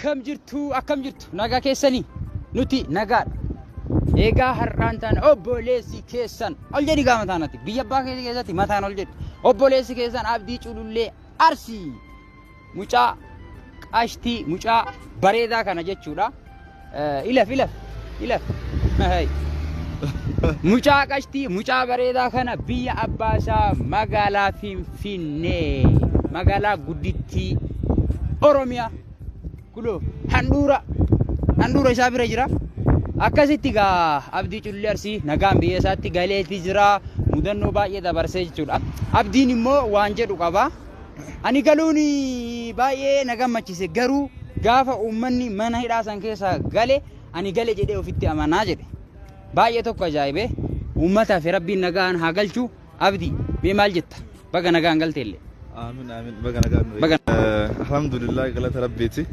akkam jirtu nagaa keessanii nuti nagaadha eegaa har'aan tan obboleessi keessan ol jedhi gaama taanatti biyya abbaa keessatti mataan ol jedhi obboleessi keessan Abdii Culullee Arsii mucaa qashtii mucaa bareedaa kana jechuudha ilaf mucaa qashtii mucaa bareedaa kana biyya abbaasaa magaalaa Finfinnee magaalaa guddittii Oromiyaa kulo handura isaa bira jira akkasitti gaa Abdii Culullee Arsii nagaan biyya isaatti galeetii jira mudannoo baay'ee dabarsee jechuudha Abdiin immoo waan jedhu qaba ani galuun baay'ee na gammachiise garuu gaafa uummanni mana hidhaa san keessa gale ani gale jedhee ofitti amanaa jedhe baay'ee tokko ajaa'ibe uummataa fi rabbiin nagaan haa galchu Abdii mee maal jetta baga nagaan galteellee آمين آمين بقى نقول الحمد لله قالت ربيتي